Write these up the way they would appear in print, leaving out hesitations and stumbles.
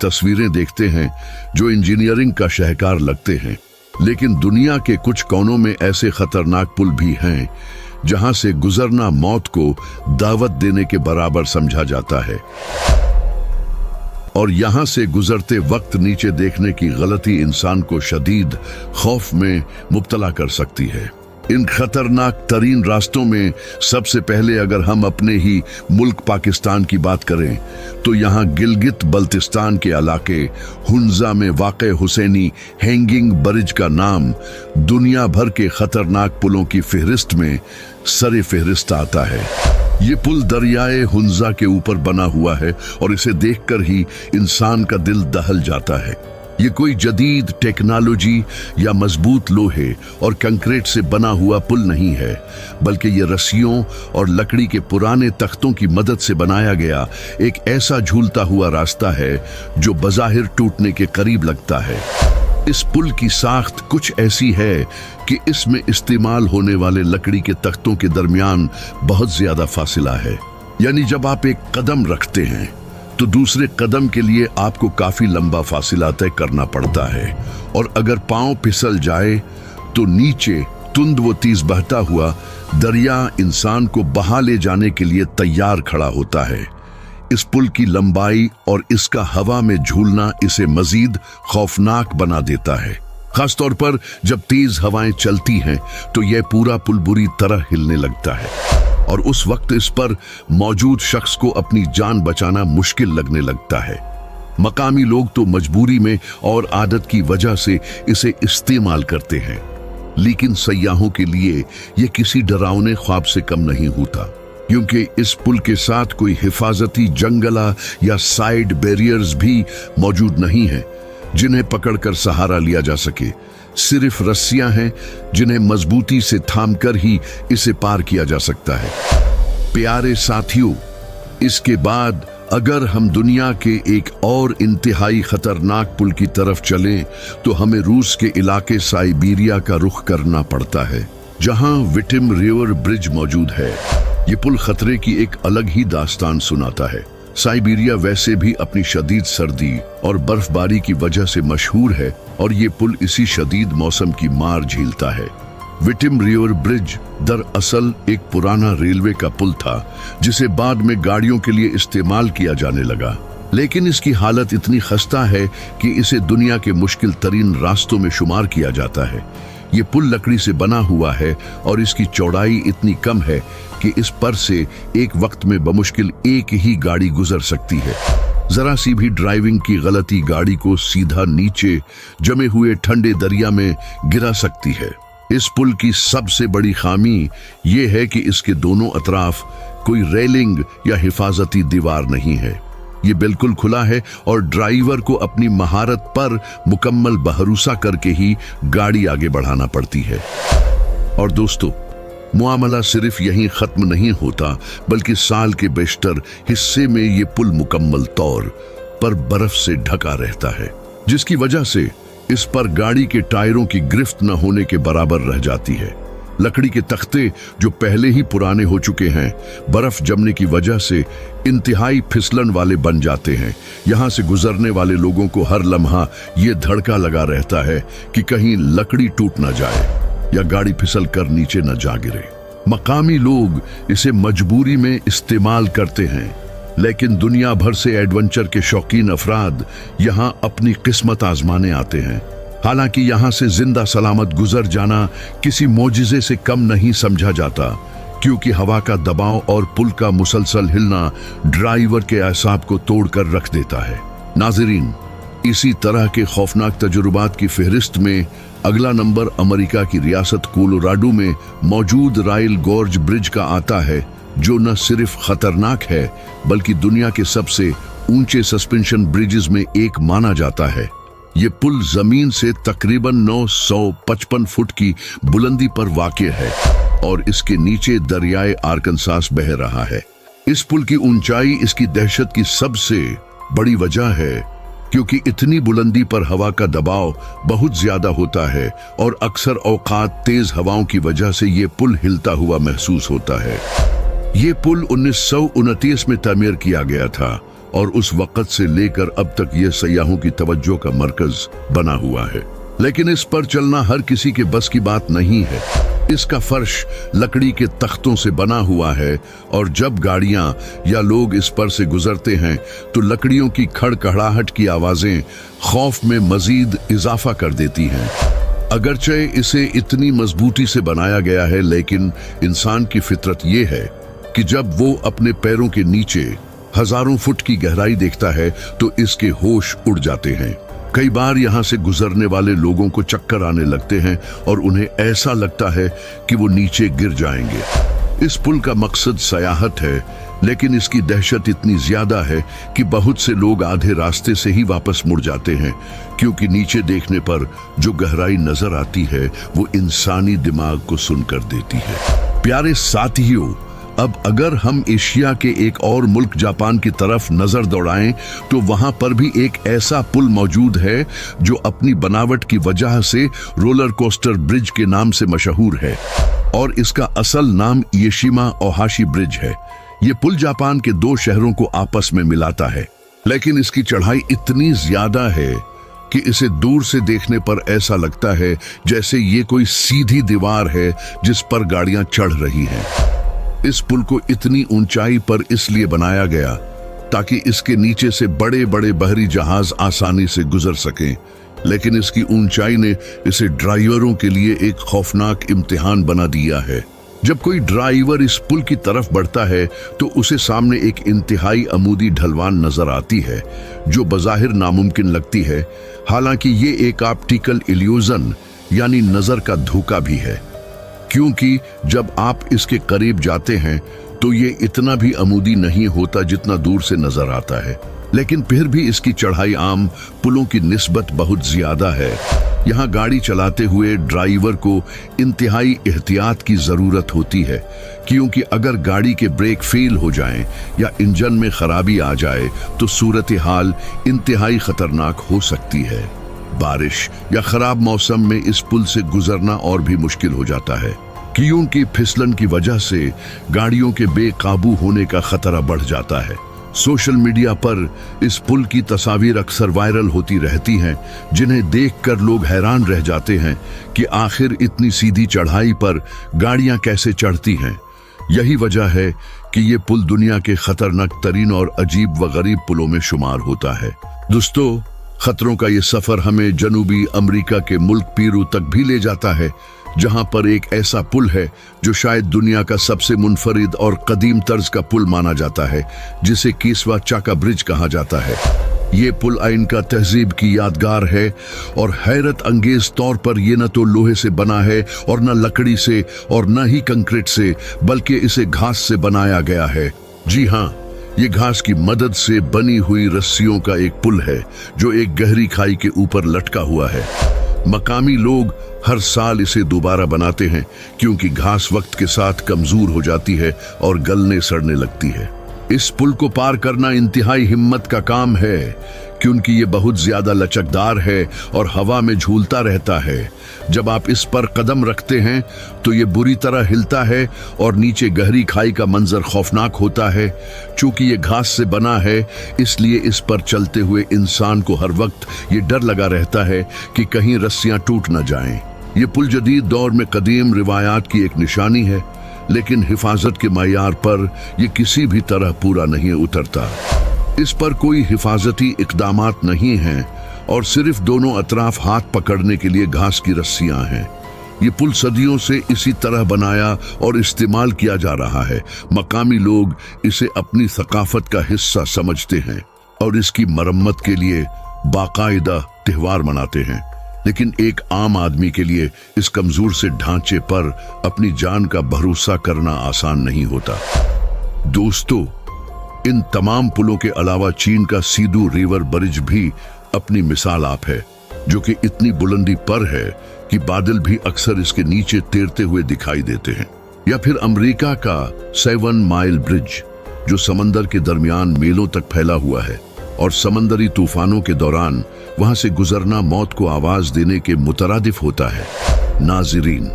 तस्वीरें देखते हैं जो इंजीनियरिंग का शाहकार लगते हैं, लेकिन दुनिया के कुछ कोनों में ऐसे खतरनाक पुल भी हैं जहां से गुजरना मौत को दावत देने के बराबर समझा जाता है। और यहां से गुजरते वक्त नीचे देखने की गलती इंसान को शदीद खौफ में मुब्तला कर सकती है। इन खतरनाक तरीन रास्तों में सबसे पहले अगर हम अपने ही मुल्क पाकिस्तान की बात करें तो यहाँ गिलगित बल्तिस्तान के इलाके हुंजा में वाक़े हुसैनी हैंगिंग ब्रिज का नाम दुनिया भर के खतरनाक पुलों की फहरिस्त में सरे फहरिस्त आता है। ये पुल दरियाए हुंजा के ऊपर बना हुआ है और इसे देखकर ही इंसान का दिल दहल जाता है। ये कोई जदीद टेक्नोलॉजी या मजबूत लोहे और कंक्रीट से बना हुआ पुल नहीं है, बल्कि ये रस्सियों और लकड़ी के पुराने तख्तों की मदद से बनाया गया एक ऐसा झूलता हुआ रास्ता है जो बज़ाहिर टूटने के करीब लगता है। इस पुल की साख्त कुछ ऐसी है कि इसमें इस्तेमाल होने वाले लकड़ी के तख्तों के दरमियान बहुत ज्यादा फासिला है, यानी जब आप एक कदम रखते हैं तो दूसरे कदम के लिए आपको काफी लंबा फासिला तय करना पड़ता है, और अगर पांव फिसल जाए तो नीचे तुंद व तेज बहता हुआ दरिया इंसान को बहा ले जाने के लिए तैयार खड़ा होता है। इस पुल की लंबाई और इसका हवा में झूलना इसे मजीद खौफनाक बना देता है। खासतौर पर जब तेज हवाएं चलती हैं तो यह पूरा पुल बुरी तरह हिलने लगता है और उस वक्त इस पर मौजूद शख्स को अपनी जान बचाना मुश्किल लगने लगता है। मकामी लोग तो मजबूरी में और आदत की वजह से इसे इस्तेमाल करते हैं, लेकिन सयाहों के लिए यह किसी डरावने ख्वाब से कम नहीं होता, क्योंकि इस पुल के साथ कोई हिफाजती जंगला या साइड बैरियर्स भी मौजूद नहीं है जिन्हें पकड़कर सहारा लिया जा सके। सिर्फ रस्सियां हैं जिन्हें मजबूती से थामकर ही इसे पार किया जा सकता है। प्यारे साथियों, इसके बाद अगर हम दुनिया के एक और इंतहाई खतरनाक पुल की तरफ चलें तो हमें रूस के इलाके साइबेरिया का रुख करना पड़ता है, जहां विटिम रिवर ब्रिज मौजूद है। ये पुल खतरे की एक अलग ही दास्तान सुनाता है। साइबेरिया वैसे भी अपनी शदीद सर्दी और बर्फबारी की वजह से मशहूर है और ये पुल इसी शदीद मौसम की मार झेलता है। विटिम रिवर ब्रिज दरअसल एक पुराना रेलवे का पुल था जिसे बाद में गाड़ियों के लिए इस्तेमाल किया जाने लगा, लेकिन इसकी हालत इतनी खस्ता है कि इसे दुनिया के मुश्किल तरीन रास्तों में शुमार किया जाता है। ये पुल लकड़ी से बना हुआ है और इसकी चौड़ाई इतनी कम है कि इस पर से एक वक्त में बमुश्किल एक ही गाड़ी गुजर सकती है। जरा सी भी ड्राइविंग की गलती गाड़ी को सीधा नीचे जमे हुए ठंडे दरिया में गिरा सकती है। इस पुल की सबसे बड़ी खामी ये है कि इसके दोनों अतराफ कोई रेलिंग या हिफाजती दीवार नहीं है। ये बिल्कुल खुला है और ड्राइवर को अपनी महारत पर मुकम्मल भरोसा करके ही गाड़ी आगे बढ़ाना पड़ती है। और दोस्तों, मुआमला सिर्फ यहीं खत्म नहीं होता, बल्कि साल के बेशतर हिस्से में ये पुल मुकम्मल तौर पर बर्फ से ढका रहता है, जिसकी वजह से इस पर गाड़ी के टायरों की गिरफ्त न होने के बराबर रह जाती है। लकड़ी के तख्ते जो पहले ही पुराने हो चुके हैं, बर्फ जमने की वजह से इंतहाई फिसलन वाले बन जाते हैं। यहाँ से गुजरने वाले लोगों को हर लम्हा ये धड़का लगा रहता है कि कहीं लकड़ी टूट ना जाए या गाड़ी फिसल कर नीचे न जा गिरे। मकामी लोग इसे मजबूरी में इस्तेमाल करते हैं, लेकिन दुनिया भर से एडवेंचर के शौकीन अफराद यहाँ अपनी किस्मत आजमाने आते हैं। हालांकि यहाँ से जिंदा सलामत गुजर जाना किसी मोजिज़े से कम नहीं समझा जाता, क्योंकि हवा का दबाव और पुल का मुसलसल हिलना ड्राइवर के असाब को तोड़कर रख देता है। नाज़रीन, इसी तरह के खौफनाक तजुर्बात की फहरिस्त में अगला नंबर अमेरिका की रियासत कोलोराडो में मौजूद रायल गॉर्ज ब्रिज का आता है, जो न सिर्फ खतरनाक है बल्कि दुनिया के सबसे ऊंचे सस्पेंशन ब्रिजेस में एक माना जाता है। ये पुल जमीन से तकरीबन 955 फुट की बुलंदी पर वाक़ है और इसके नीचे दरियाए आर्कनसास बह रहा है। इस पुल की ऊंचाई इसकी दहशत की सबसे बड़ी वजह है, क्योंकि इतनी बुलंदी पर हवा का दबाव बहुत ज्यादा होता है और अक्सर औकात तेज हवाओं की वजह से ये पुल हिलता हुआ महसूस होता है। ये पुल 1929 में तामीर किया गया था और उस वक्त से लेकर अब तक ये सयाहों की तवज्जो का मरकज बना हुआ है। लेकिन इस पर चलना हर किसी के बस की बात नहीं है। इसका फर्श लकड़ी के तख्तों से बना हुआ है और जब गाड़ियां या लोग इस पर से गुजरते हैं तो लकड़ियों की खड़खड़ाहट की आवाजें खौफ में मजीद इजाफा कर देती हैं। अगरचे इसे इतनी मजबूती से बनाया गया है, लेकिन इंसान की फितरत ये है कि जब वो अपने पैरों के नीचे हजारों फुट की गहराई देखता है तो इसके होश उड़ जाते हैं। कई बार यहाँ से गुजरने वाले लोगों को चक्कर आने लगते हैं और उन्हें ऐसा लगता है कि वो नीचे गिर जाएंगे। इस पुल का मकसद सयाहत है, लेकिन इसकी दहशत इतनी ज्यादा है कि बहुत से लोग आधे रास्ते से ही वापस मुड़ जाते हैं, क्योंकि नीचे देखने पर जो गहराई नजर आती है वो इंसानी दिमाग को सुनकर देती है। प्यारे साथियों, अब अगर हम एशिया के एक और मुल्क जापान की तरफ नजर दौड़ाएं तो वहां पर भी एक ऐसा पुल मौजूद है जो अपनी बनावट की वजह से रोलर कोस्टर ब्रिज के नाम से मशहूर है और इसका असल नाम येशिमा ओहाशी ब्रिज है। ये पुल जापान के दो शहरों को आपस में मिलाता है, लेकिन इसकी चढ़ाई इतनी ज्यादा है कि इसे दूर से देखने पर ऐसा लगता है जैसे ये कोई सीधी दीवार है जिस पर गाड़ियां चढ़ रही हैं। इस पुल को इतनी ऊंचाई पर इसलिए बनाया गया ताकि इसके नीचे से बड़े बड़े बहरी जहाज आसानी से गुजर सकें, लेकिन इसकी ऊंचाई ने इसे ड्राइवरों के लिए एक खौफनाक इम्तिहान बना दिया है। जब कोई ड्राइवर इस पुल की तरफ बढ़ता है तो उसे सामने एक इंतहाई अमूदी ढलवान नजर आती है जो बज़ाहिर नामुमकिन लगती है, हालांकि ये एक ऑप्टिकल इल्यूजन यानी नजर का धोखा भी है, क्योंकि जब आप इसके करीब जाते हैं तो ये इतना भी अमूदी नहीं होता जितना दूर से नजर आता है। लेकिन फिर भी इसकी चढ़ाई आम पुलों की निस्बत बहुत ज्यादा है। यहाँ गाड़ी चलाते हुए ड्राइवर को इंतहाई एहतियात की जरूरत होती है, क्योंकि अगर गाड़ी के ब्रेक फेल हो जाएं या इंजन में खराबी आ जाए तो सूरत हाल इंतहाई खतरनाक हो सकती है। बारिश या खराब मौसम में इस पुल से गुजरना और भी मुश्किल हो जाता है, क्योंकि फिसलन की वजह से गाड़ियों के बेकाबू होने का खतरा बढ़ जाता है। सोशल मीडिया पर इस पुल की तस्वीरें अक्सर वायरल होती रहती हैं, जिन्हें देखकर लोग हैरान रह जाते हैं कि आखिर इतनी सीधी चढ़ाई पर गाड़ियां कैसे चढ़ती हैं। यही वजह है कि ये पुल दुनिया के खतरनाक तरीन और अजीब व गरीब पुलों में शुमार होता है। दोस्तों, खतरों का ये सफर हमें जनूबी अमेरिका के मुल्क पेरू तक भी ले जाता है, जहां पर एक ऐसा पुल है जो शायद दुनिया का सबसे मुनफरिद और कदीम तर्ज का पुल माना जाता है, जिसे कीसवा चाका ब्रिज कहा जाता है। ये पुल इनका तहजीब की यादगार है और हैरत अंगेज तौर पर ये न तो लोहे से बना है और न लकड़ी से और न ही कंक्रीट से, बल्कि इसे घास से बनाया गया है। जी हाँ, ये घास की मदद से बनी हुई रस्सियों का एक पुल है जो एक गहरी खाई के ऊपर लटका हुआ है। मकामी लोग हर साल इसे दोबारा बनाते हैं, क्योंकि घास वक्त के साथ कमजोर हो जाती है और गलने सड़ने लगती है। इस पुल को पार करना इंतहाई हिम्मत का काम है, क्योंकि ये बहुत ज्यादा लचकदार है और हवा में झूलता रहता है। जब आप इस पर कदम रखते हैं तो ये बुरी तरह हिलता है और नीचे गहरी खाई का मंजर खौफनाक होता है। चूंकि ये घास से बना है, इसलिए इस पर चलते हुए इंसान को हर वक्त ये डर लगा रहता है कि कहीं रस्सियां टूट न जाएं। ये पुल जदीद दौर में कदीम रिवायात की एक निशानी है, लेकिन हिफाजत के मयार पर यह किसी भी तरह पूरा नहीं उतरता। इस पर कोई हिफाजती इकदामात नहीं हैं और सिर्फ दोनों अतराफ हाथ पकड़ने के लिए घास की रस्सियां हैं। ये पुल सदियों से इसी तरह बनाया और इस्तेमाल किया जा रहा है। मकामी लोग इसे अपनी सकाफत का हिस्सा समझते हैं और इसकी मरम्मत के लिए बाकायदा त्योहार मनाते हैं। लेकिन एक आम आदमी के लिए इस कमजोर से ढांचे पर अपनी जान का भरोसा करना आसान नहीं होता। दोस्तों, इन तमाम पुलों के अलावा चीन का सीधू रिवर ब्रिज भी अपनी मिसाल आप है, जो कि इतनी बुलंदी पर है कि बादल भी अक्सर इसके नीचे तैरते हुए दिखाई देते हैं। या फिर अमेरिका का 7 माइल ब्रिज, जो समंदर के दरमियान मीलों तक फैला हुआ है और समंदरी तूफानों के दौरान वहां से गुजरना मौत को आवाज देने के मुतरादिफ होता है। नाज़रीन,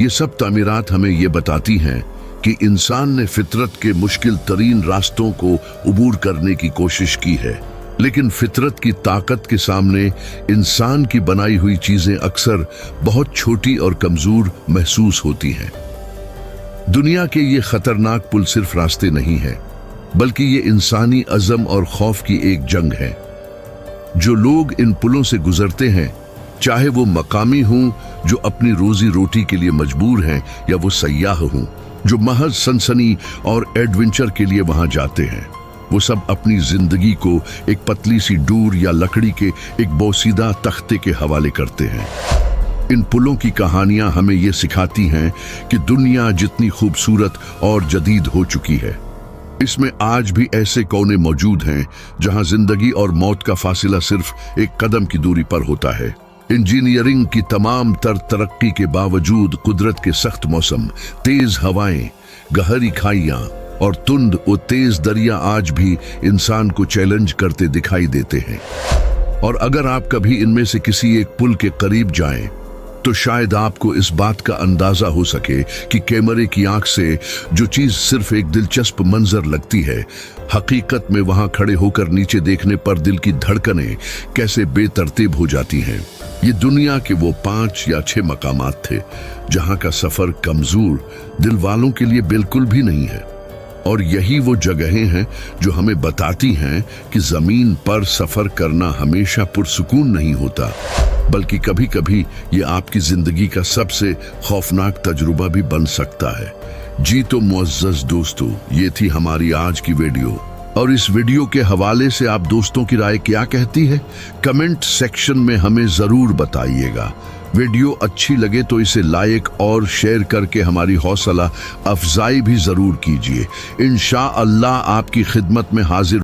ये सब तामीरात हमें ये बताती हैं कि इंसान ने फितरत के मुश्किल तरीन रास्तों को उबूर करने की कोशिश की है, लेकिन फितरत की ताकत के सामने इंसान की बनाई हुई चीजें अक्सर बहुत छोटी और कमजोर महसूस होती हैं। दुनिया के ये खतरनाक पुल सिर्फ रास्ते नहीं है, बल्कि ये इंसानी अज़म और खौफ की एक जंग है। जो लोग इन पुलों से गुजरते हैं, चाहे वो मकामी हों जो अपनी रोजी रोटी के लिए मजबूर हैं, या वो सयाह हों जो महज सनसनी और एडवेंचर के लिए वहां जाते हैं, वो सब अपनी जिंदगी को एक पतली सी डोर या लकड़ी के एक बोसीदा तख्ते के हवाले करते हैं। इन पुलों की कहानियां हमें ये सिखाती हैं कि दुनिया जितनी खूबसूरत और जदीद हो चुकी है, इसमें आज भी ऐसे कोने मौजूद हैं जहां जिंदगी और मौत का फासला सिर्फ एक कदम की दूरी पर होता है। इंजीनियरिंग की तमाम तरक्की के बावजूद कुदरत के सख्त मौसम, तेज हवाएं, गहरी खाइयां और तुंद व तेज दरिया आज भी इंसान को चैलेंज करते दिखाई देते हैं। और अगर आप कभी इनमें से किसी एक पुल के करीब जाएं, तो शायद आपको इस बात का अंदाजा हो सके कि कैमरे की आंख से जो चीज सिर्फ एक दिलचस्प मंजर लगती है, हकीकत में वहां खड़े होकर नीचे देखने पर दिल की धड़कनें कैसे बेतरतीब हो जाती हैं। ये दुनिया के वो 5 या 6 मकामात थे जहां का सफर कमजोर दिल वालों के लिए बिल्कुल भी नहीं है। और यही वो जगहें हैं जो हमें बताती हैं कि जमीन पर सफर करना हमेशा पुरसुकून नहीं होता, बल्कि कभी कभी ये आपकी जिंदगी का सबसे खौफनाक तजुर्बा भी बन सकता है। जी तो मुअज़्ज़ज़ दोस्तों, ये थी हमारी आज की वीडियो, और इस वीडियो के हवाले से आप दोस्तों की राय क्या कहती है, कमेंट सेक्शन में हमें जरूर बताइएगा। वीडियो अच्छी लगे तो इसे लाइक और शेयर करके हमारी हौसला अफजाई भी जरूर कीजिए। इंशाअल्लाह आपकी खिदमत में हाजिर